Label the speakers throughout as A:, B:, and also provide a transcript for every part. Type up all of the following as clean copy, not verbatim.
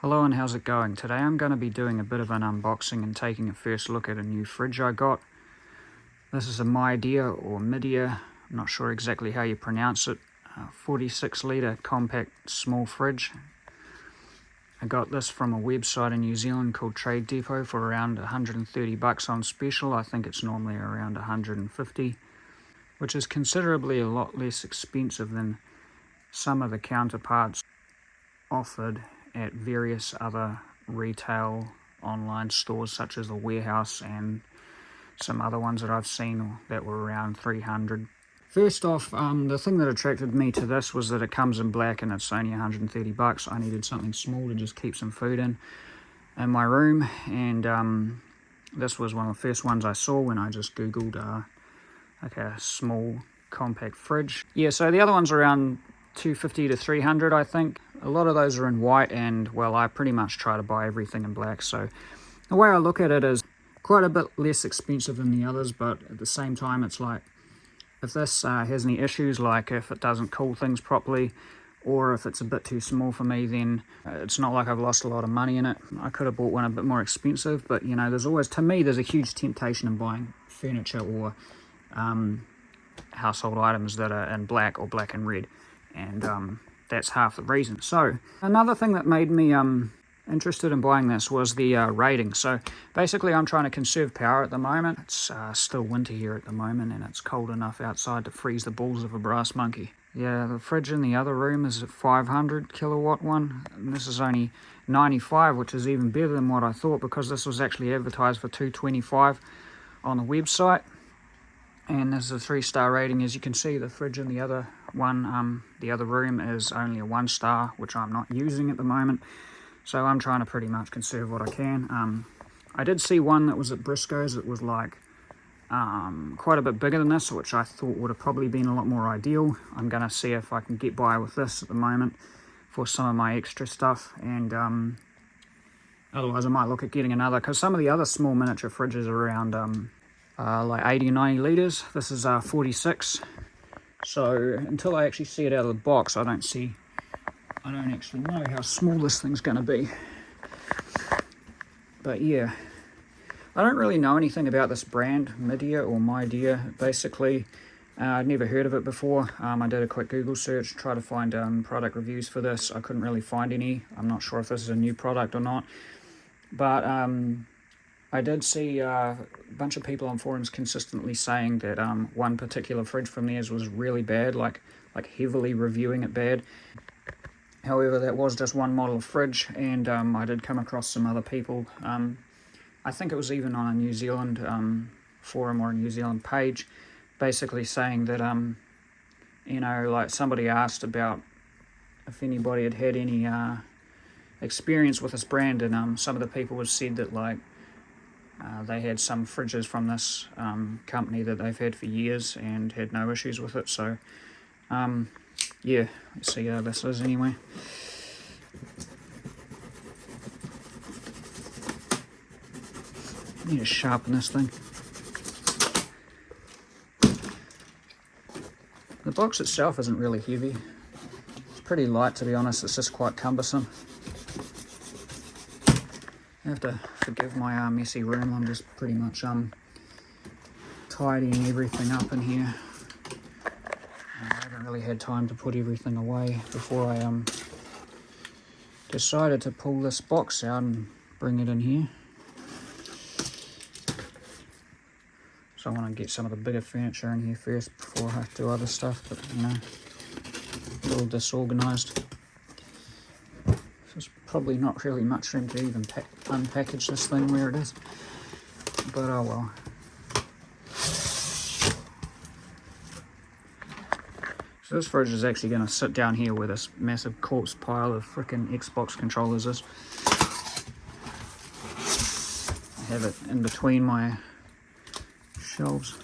A: Hello and how's it going? Today I'm going to be doing a bit of an unboxing and taking a first look at a new fridge I got. This is a Midea or Midea, I'm not sure exactly how you pronounce it, 46 litre compact small fridge. I got this from a website in New Zealand called Trade Depot for around 130 bucks on special. I think it's normally around 150, which is considerably a lot less expensive than some of the counterparts offered at various other retail online stores such as the Warehouse and some other ones that I've seen that were around 300. First off, the thing that attracted me to this was that it comes in black and it's only 130 bucks. I needed something small to just keep some food in my room, and this was one of the first ones I saw when I just googled like a small compact fridge. Yeah, so the other one's around 250 to 300, I think. A lot of those are in white, and well, I pretty much try to buy everything in black, so the way I look at it is quite a bit less expensive than the others, but at the same time it's like, if this has any issues, like if it doesn't cool things properly or if it's a bit too small for me, then it's not like I've lost a lot of money in it. I could have bought one a bit more expensive, but you know, there's always, to me, there's a huge temptation in buying furniture or household items that are in black or black and red, and that's half the reason. So another thing that made me interested in buying this was the rating. So basically I'm trying to conserve power at the moment. It's still winter here at the moment, and it's cold enough outside to freeze the balls of a brass monkey. Yeah, the fridge in the other room is a 500 kilowatt one, and this is only 95, which is even better than what I thought, because this was actually advertised for 225 on the website. And this is a 3-star rating. As you can see, the fridge in the other one, the other room, is only a 1-star, which I'm not using at the moment. So I'm trying to pretty much conserve what I can. I did see one that was at Briscoe's that was like quite a bit bigger than this, which I thought would have probably been a lot more ideal. I'm going to see if I can get by with this at the moment for some of my extra stuff, and otherwise I might look at getting another, because some of the other small miniature fridges are around like 80 or 90 litres. This is 46, so until I actually see it out of the box, I don't actually know how small this thing's going to be. But yeah, I don't really know anything about this brand, Midea or Midea. Basically, I'd never heard of it before. I did a quick Google search, try to find product reviews for this. I couldn't really find any. I'm not sure if this is a new product or not, but I did see a bunch of people on forums consistently saying that one particular fridge from theirs was really bad, like heavily reviewing it bad. However, that was just one model of fridge, and I did come across some other people. I think it was even on a New Zealand forum or a New Zealand page, basically saying that, you know, like somebody asked about if anybody had had any experience with this brand, and some of the people have said that, like, they had some fridges from this company that they've had for years and had no issues with it. So yeah, let's see how this is anyway. I need to sharpen this thing. The box itself isn't really heavy. It's pretty light, to be honest. It's just quite cumbersome. You have to forgive my messy room. I'm just pretty much tidying everything up in here. I haven't really had time to put everything away before I decided to pull this box out and bring it in here. So I want to get some of the bigger furniture in here first before I do other stuff, but you know, a little disorganized. There's probably not really much room to even unpackage this thing where it is, but oh well. So this fridge is actually going to sit down here where this massive corpse pile of frickin' Xbox controllers is. I have it in between my shelves.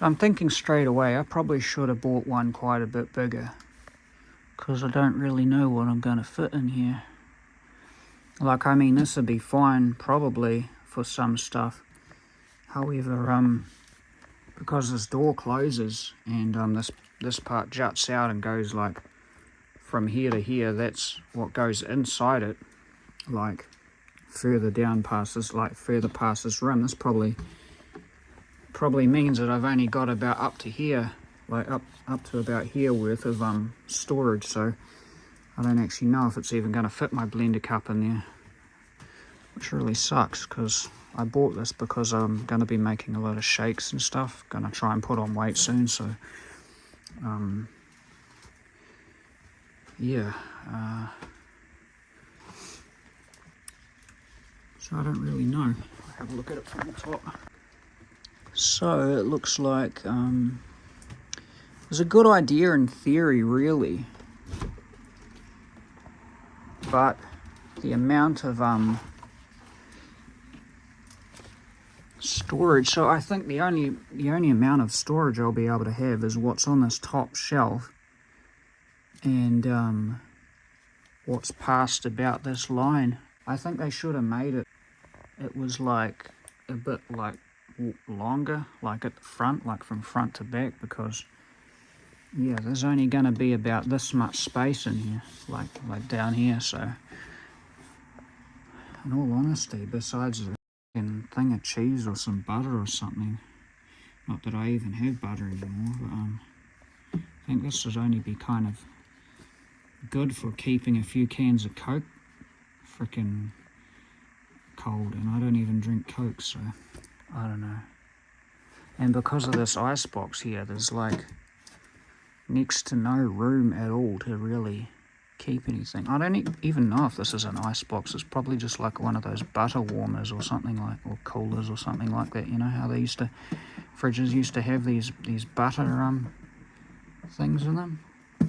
A: So I'm thinking straight away, I probably should have bought one quite a bit bigger, because I don't really know what I'm going to fit in here. Like, I mean, this would be fine probably for some stuff. However, because this door closes and this part juts out and goes like from here to here, that's what goes inside it, like further down past this, like further past this rim. This probably means that I've only got about up to here, like up to about here worth of storage. So I don't actually know if it's even going to fit my blender cup in there, which really sucks, because I bought this because I'm going to be making a lot of shakes and stuff. Going to try and put on weight soon, so yeah. So I don't really know. I'll have a look at it from the top. So it looks like it was a good idea in theory, really, but the amount of storage. So I think the only amount of storage I'll be able to have is what's on this top shelf, and what's past about this line. I think they should have made it. It was like a bit like longer, like at the front, like from front to back, because yeah, there's only going to be about this much space in here, like down here. So in all honesty, besides a thing of cheese or some butter or something, not that I even have butter anymore, but I think this would only be kind of good for keeping a few cans of Coke freaking cold, and I don't even drink Coke, so I don't know. And because of this ice box here, there's like next to no room at all to really keep anything. I don't even know if this is an ice box. It's probably just like one of those butter warmers or something like, or coolers or something like that. You know how they fridges used to have these butter things in them? I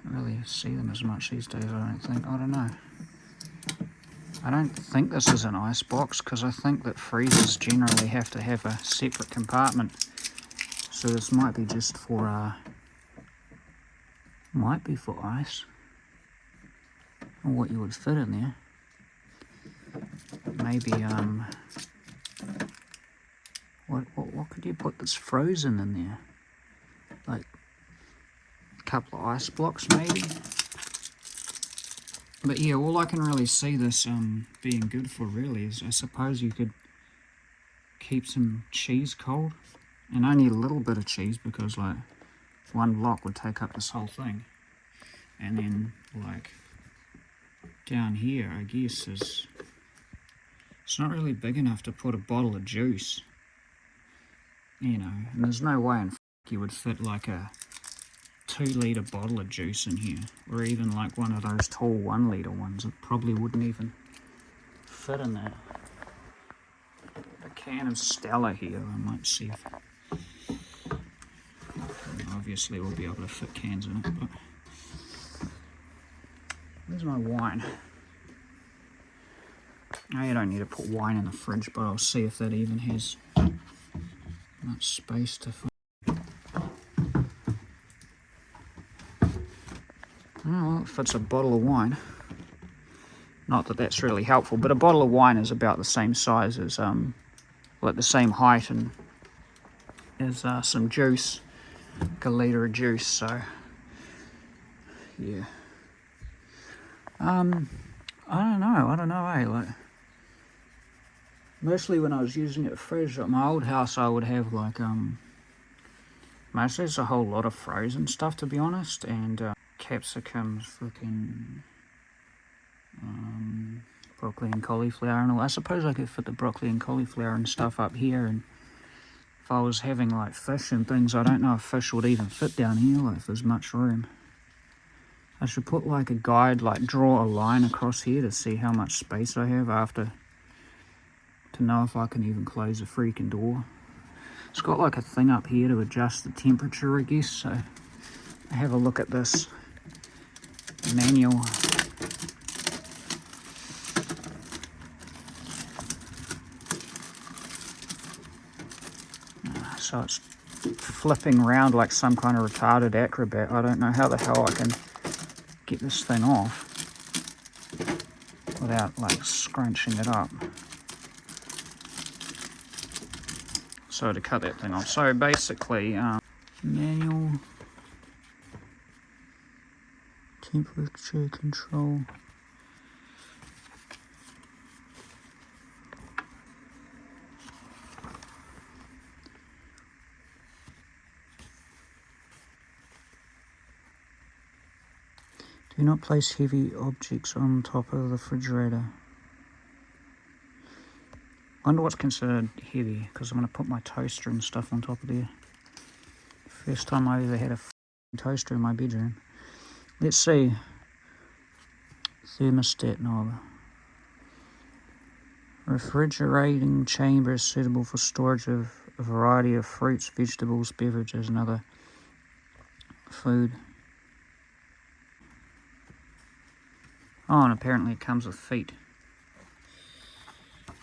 A: don't really see them as much these days, I don't think. I don't know. I don't think this is an ice box, because I think that freezers generally have to have a separate compartment. So this might be just for, might be for ice, or what you would fit in there. Maybe, what could you put that's frozen in there? Like a couple of ice blocks maybe? But yeah, all I can really see this being good for really is, I suppose you could keep some cheese cold, and only a little bit of cheese, because like one block would take up this whole thing. And then like down here, I guess it's not really big enough to put a bottle of juice, you know, and there's no way in you would fit like a 2-litre bottle of juice in here, or even like one of those tall 1-litre ones. It probably wouldn't even fit in there. A can of Stella here, I might see if, obviously we'll be able to fit cans in it, but where's my wine? Oh, you don't need to put wine in the fridge, but I'll see if that even has much space to fit. Oh, well, it fits a bottle of wine. Not that that's really helpful, but a bottle of wine is about the same size as, like the same height and as some juice, like a litre of juice, so yeah. I don't know, like, mostly when I was using it at fridge at my old house, I would have like, mostly it's a whole lot of frozen stuff, to be honest, and capsicums, freaking broccoli and cauliflower and all. I suppose I could fit the broccoli and cauliflower and stuff up here, and if I was having like fish and things, I don't know if fish would even fit down here, like if there's much room. I should put like a guide, like draw a line across here to see how much space I have after, to know if I can even close the freaking door. It's got like a thing up here to adjust the temperature, I guess, so I have a look at this manual. So it's flipping around like some kind of retarded acrobat. I don't know how the hell I can get this thing off without like scrunching it up. So to cut that thing off. So basically, manual temperature control. Do not place heavy objects on top of the refrigerator. I wonder what's considered heavy, because I'm going to put my toaster and stuff on top of there. First time I ever had a toaster in my bedroom. Let's see. Thermostat knob. Refrigerating chamber is suitable for storage of a variety of fruits, vegetables, beverages, and other food. Oh, and apparently it comes with feet.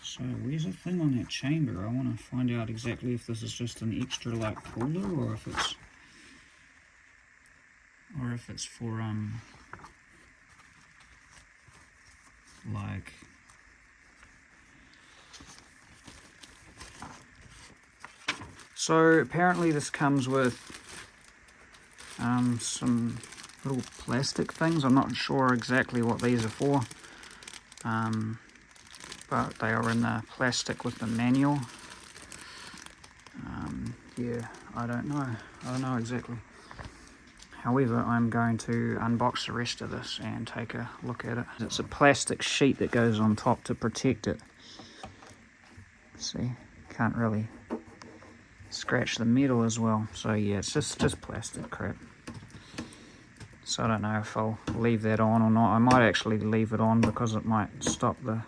A: So where's the thing on that chamber? I want to find out exactly if this is just an extra like cooler, or if it's for like so apparently this comes with some little plastic things. I'm not sure exactly what these are for, but they are in the plastic with the manual. Yeah, I don't know exactly. However, I'm going to unbox the rest of this and take a look at it. It's a plastic sheet that goes on top to protect it. See, can't really scratch the metal as well. So yeah, it's just plastic crap. So I don't know if I'll leave that on or not. I might actually leave it on because it might stop the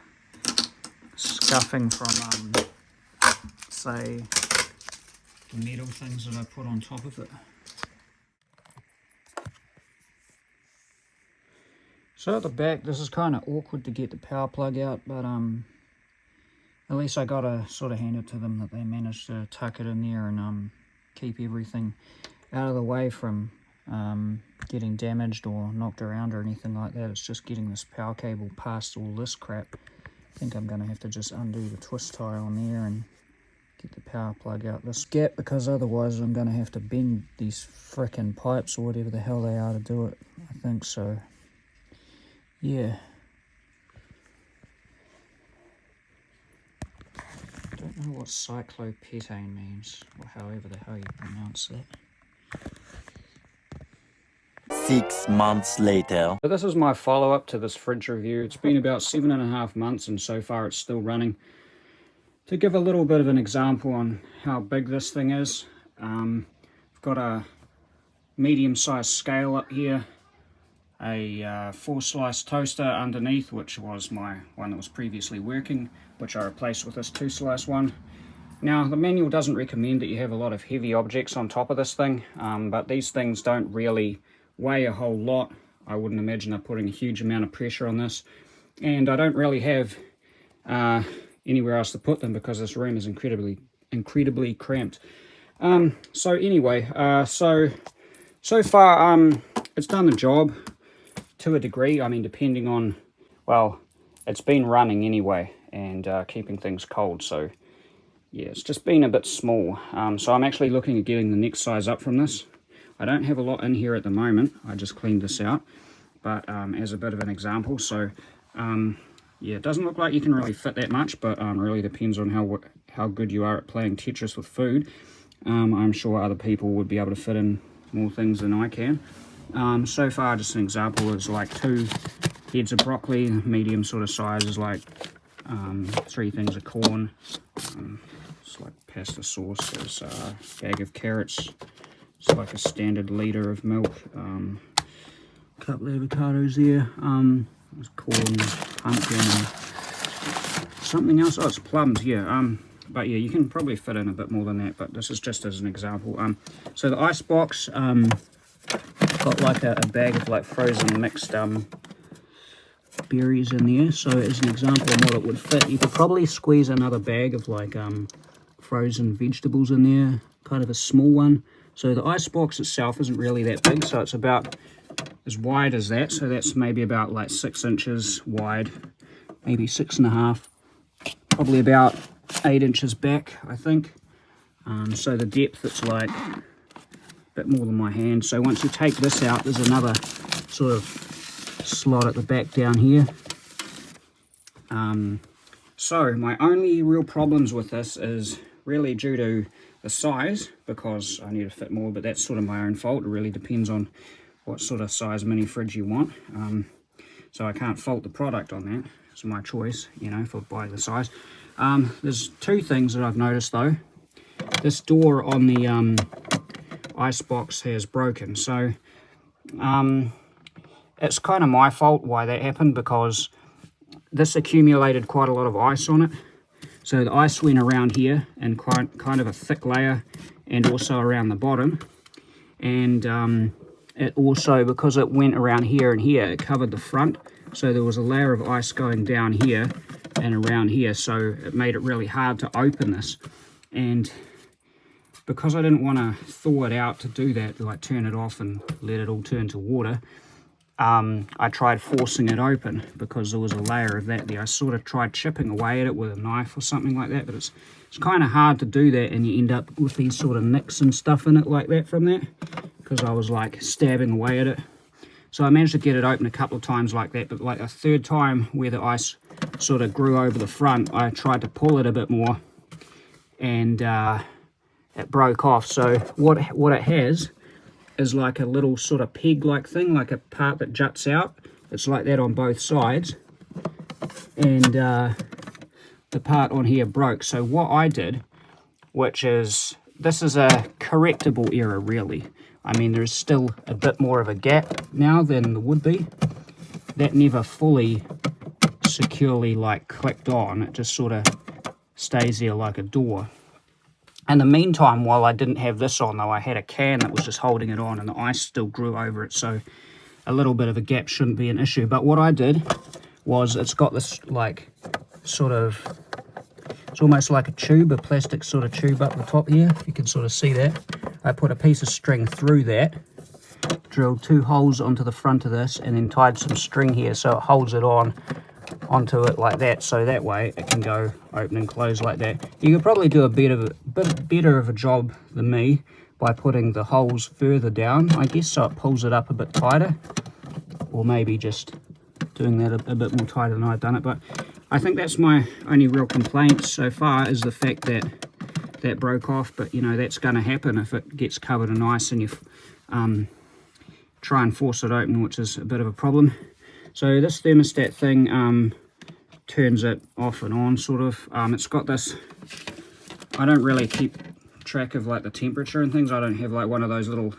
A: scuffing from, say, the metal things that I put on top of it. So at the back, this is kind of awkward to get the power plug out, but at least I got to sort of hand it to them that they managed to tuck it in there and keep everything out of the way from getting damaged or knocked around or anything like that. It's just getting this power cable past all this crap. I think I'm going to have to just undo the twist tie on there and get the power plug out this gap, because otherwise I'm going to have to bend these frickin' pipes or whatever the hell they are to do it. I think so. Yeah. Don't know what cyclopentane means, or however the hell you pronounce that.
B: 6 months later.
A: So this is my follow-up to this fridge review. It's been about 7.5 months and so far it's still running. To give a little bit of an example on how big this thing is, I've got a medium-sized scale up here, a 4-slice toaster underneath, which was my one that was previously working, which I replaced with this 2-slice one. Now, the manual doesn't recommend that you have a lot of heavy objects on top of this thing, but these things don't really weigh a whole lot. I wouldn't imagine they're putting a huge amount of pressure on this, and I don't really have anywhere else to put them because this room is incredibly cramped. So anyway, so far it's done the job to a degree. I mean, depending on, well, it's been running anyway and keeping things cold, so yeah, it's just been a bit small. So I'm actually looking at getting the next size up from this. I don't have a lot in here at the moment. I just cleaned this out, but as a bit of an example. So yeah, it doesn't look like you can really fit that much, but really depends on how good you are at playing Tetris with food. I'm sure other people would be able to fit in more things than I can. So far, just an example is like 2 heads of broccoli, medium sort of size is like 3 things of corn. It's like pasta sauce. There's a bag of carrots. It's like a standard litre of milk. A couple of avocados there. There's corn, pumpkin, something else. Oh, it's plums, yeah. But yeah, you can probably fit in a bit more than that, but this is just as an example. So the ice box got like a bag of like frozen mixed berries in there. So as an example of what it would fit, you could probably squeeze another bag of like frozen vegetables in there, kind of a small one. So the ice box itself isn't really that big, so it's about as wide as that. So that's maybe about like 6 inches wide, maybe 6.5, probably about 8 inches back, I think. So the depth, it's like a bit more than my hand. So once you take this out, there's another sort of slot at the back down here. So my only real problems with this is really due to the size, because I need to fit more, but that's sort of my own fault. It really depends on what sort of size mini fridge you want. So I can't fault the product on that. It's my choice, you know, for by the size. There's two things that I've noticed though. This door on the ice box has broken, so it's kind of my fault why that happened, because this accumulated quite a lot of ice on it. So the ice went around here and kind of a thick layer, and also around the bottom. And it also, because it went around here and here, it covered the front. So there was a layer of ice going down here and around here. So it made it really hard to open this. And because I didn't want to thaw it out to do that, like turn it off and let it all turn to water, I tried forcing it open because there was a layer of that there. I sort of tried chipping away at it with a knife or something like that, but it's kind of hard to do that, and you end up with these sort of nicks and stuff in it like that from that, because I was like stabbing away at it. So I managed to get it open a couple of times like that, but like a third time where the ice sort of grew over the front, I tried to pull it a bit more, and it broke off. So what it has is like a little sort of peg like thing, like a part that juts out. It's like that on both sides, and the part on here broke. So what I did, which is, this is a correctable error really. I mean, there's still a bit more of a gap now than there would be. That never fully securely like clicked on, it just sort of stays there like a door. In the meantime, while I didn't have this on though, I had a can that was just holding it on, and the ice still grew over it, so a little bit of a gap shouldn't be an issue. But what I did was, it's got this like sort of, it's almost like a tube, a plastic sort of tube up the top here, if you can sort of see that. I put a piece of string through that, drilled 2 holes onto the front of this, and then tied some string here so it holds it onto it like that, so that way it can go open and close like that. You could probably do a bit better of a job than me by putting the holes further down, I guess, so it pulls it up a bit tighter, or maybe just doing that a bit more tighter than I've done it. But I think that's my only real complaint so far, is the fact that that broke off. But you know, that's going to happen if it gets covered in ice and you try and force it open, which is a bit of a problem. So this thermostat thing turns it off and on, sort of. It's got this, I don't really keep track of like the temperature and things. I don't have like one of those little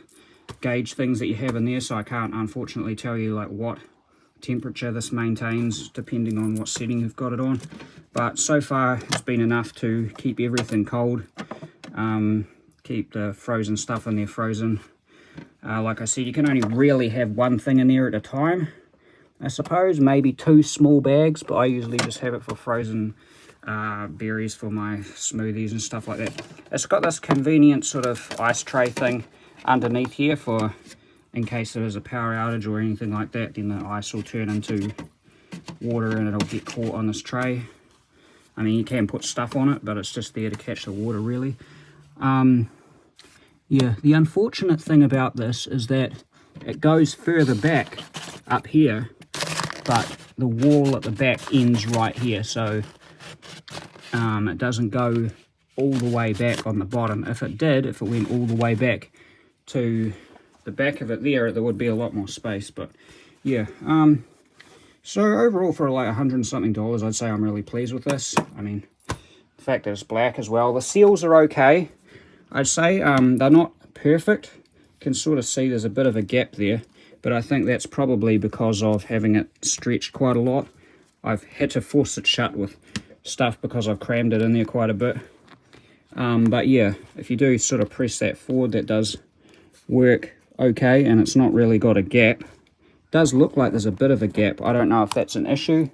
A: gauge things that you have in there, so I can't unfortunately tell you like what temperature this maintains depending on what setting you've got it on. But so far it's been enough to keep everything cold, keep the frozen stuff in there frozen. Like I said, you can only really have one thing in there at a time. I suppose maybe 2 small bags, but I usually just have it for frozen berries for my smoothies and stuff like that. It's got this convenient sort of ice tray thing underneath here for in case there is a power outage or anything like that, then the ice will turn into water and it'll get caught on this tray. I mean, you can put stuff on it, but it's just there to catch the water really. Yeah, the unfortunate thing about this is that it goes further back up here, but the wall at the back ends right here, so it doesn't go all the way back on the bottom. If it did, if it went all the way back to the back of it there would be a lot more space. But yeah, so overall for like $100 and something, I'd say I'm really pleased with this. I mean, the fact that it's black as well. The seals are okay, I'd say. They're not perfect. You can sort of see there's a bit of a gap there, but I think that's probably because of having it stretched quite a lot. I've had to force it shut with stuff because I've crammed it in there quite a bit. But yeah, if you do sort of press that forward, that does work okay, and it's not really got a gap. It does look like there's a bit of a gap. I don't know if that's an issue.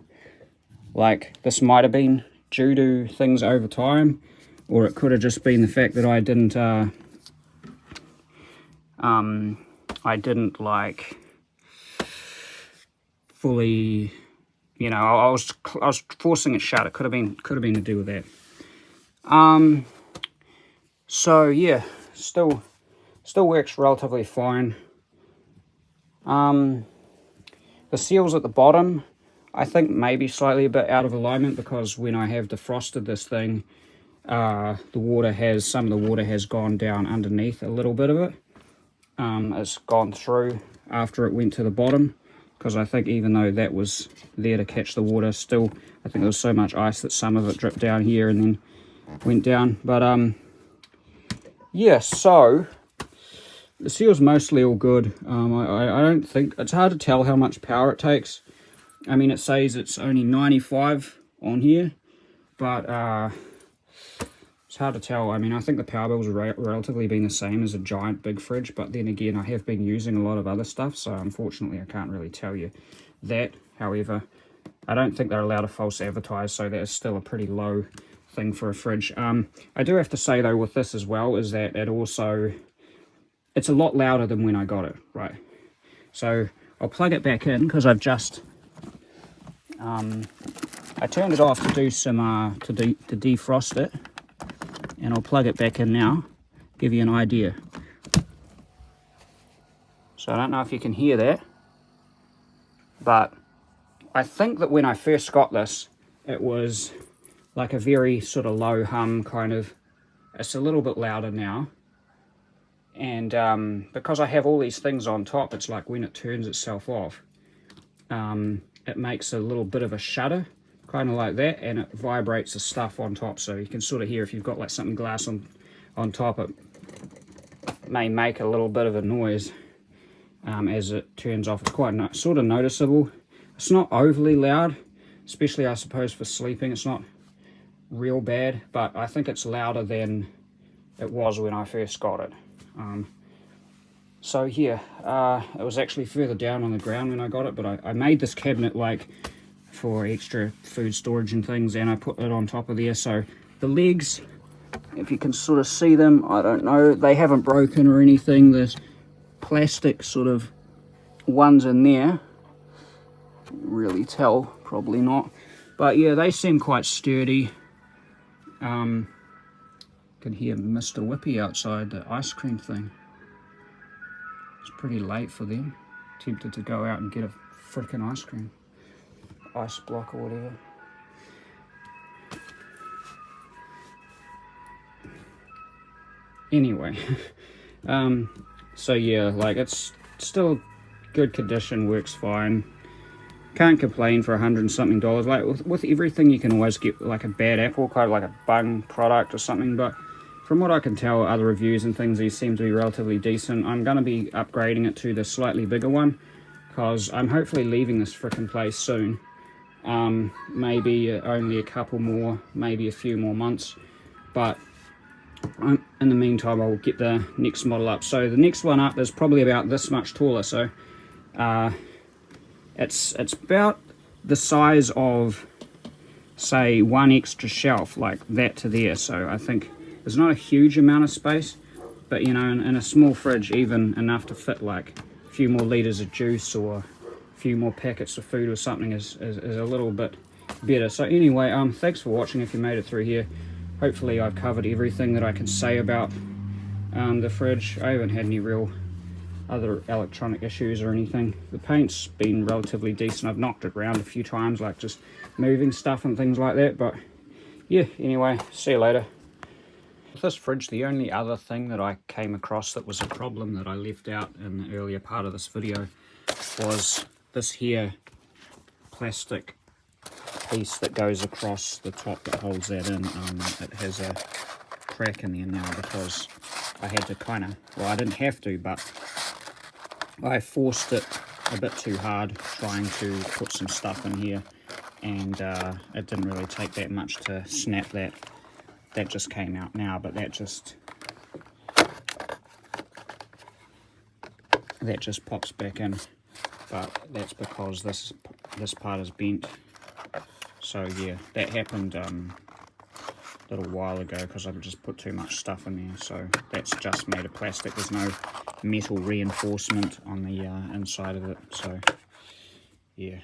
A: Like, this might have been due to things over time, or it could have just been the fact that I didn't I didn't like fully, you know, I was forcing it shut. It could have been to do with that. So yeah, still works relatively fine. The seals at the bottom, I think maybe slightly a bit out of alignment, because when I have defrosted this thing, some of the water has gone down underneath a little bit of it. It's gone through after it went to the bottom, because I think even though that was there to catch the water, still I think there was so much ice that some of it dripped down here and then went down. But yeah, so the seal's mostly all good. I don't think, it's hard to tell how much power it takes. I mean, it says it's only 95 on here, but it's hard to tell. I mean, I think the power bills are relatively been the same as a giant big fridge, but then again, I have been using a lot of other stuff, so unfortunately I can't really tell you that. However, I don't think they're allowed to false advertise, so that is still a pretty low thing for a fridge. I do have to say though with this as well, is that it's a lot louder than when I got it, right? So I'll plug it back in, because I've just I turned it off to do some to defrost it, and I'll plug it back in now, give you an idea. So I don't know if you can hear that, but I think that when I first got this, it was like a very sort of low hum kind of. It's a little bit louder now, and because I have all these things on top, it's like when it turns itself off, it makes a little bit of a shudder, kind of like that, and it vibrates the stuff on top, so you can sort of hear if you've got like something glass on top, it may make a little bit of a noise as it turns off. It's quite sort of noticeable. It's not overly loud, especially I suppose for sleeping. It's not real bad, but I think it's louder than it was when I first got it. So yeah, it was actually further down on the ground when I got it, but I made this cabinet like for extra food storage and things, and I put it on top of there. So the legs, if you can sort of see them, I don't know, they haven't broken or anything. There's plastic sort of ones in there. Really tell, probably not, but yeah, they seem quite sturdy. Can hear Mr. Whippy outside the ice cream thing. It's pretty late for them. Tempted to go out and get a frickin' ice cream. Ice block or whatever. Anyway. So yeah, like it's still good condition, works fine. Can't complain for $100 and something. Like with everything, you can always get like a bad apple, kind of like a bung product or something, but from what I can tell, other reviews and things, these seem to be relatively decent. I'm going to be upgrading it to the slightly bigger one, because I'm hopefully leaving this frickin' place soon. Maybe only a couple more, maybe a few more months, but in the meantime I'll get the next model up. So the next one up is probably about this much taller, so it's about the size of, say, one extra shelf, like that to there. So I think there's not a huge amount of space, but you know, in a small fridge, even enough to fit like a few more litres of juice or a few more packets of food or something is a little bit better. So anyway, thanks for watching if you made it through here. Hopefully I've covered everything that I can say about the fridge. I haven't had any real other electronic issues or anything. The paint's been relatively decent. I've knocked it around a few times, like just moving stuff and things like that, but yeah, anyway, see you later. With this fridge, the only other thing that I came across that was a problem that I left out in the earlier part of this video was this here plastic piece that goes across the top that holds that in. It has a crack in there now because I had to kind of, well, I didn't have to, but I forced it a bit too hard trying to put some stuff in here, and it didn't really take that much to snap that. That just came out now, but that just pops back in, but that's because this part is bent. So yeah, that happened a little while ago because I just put too much stuff in there. So that's just made of plastic. There's no metal reinforcement on the inside of it. So yeah.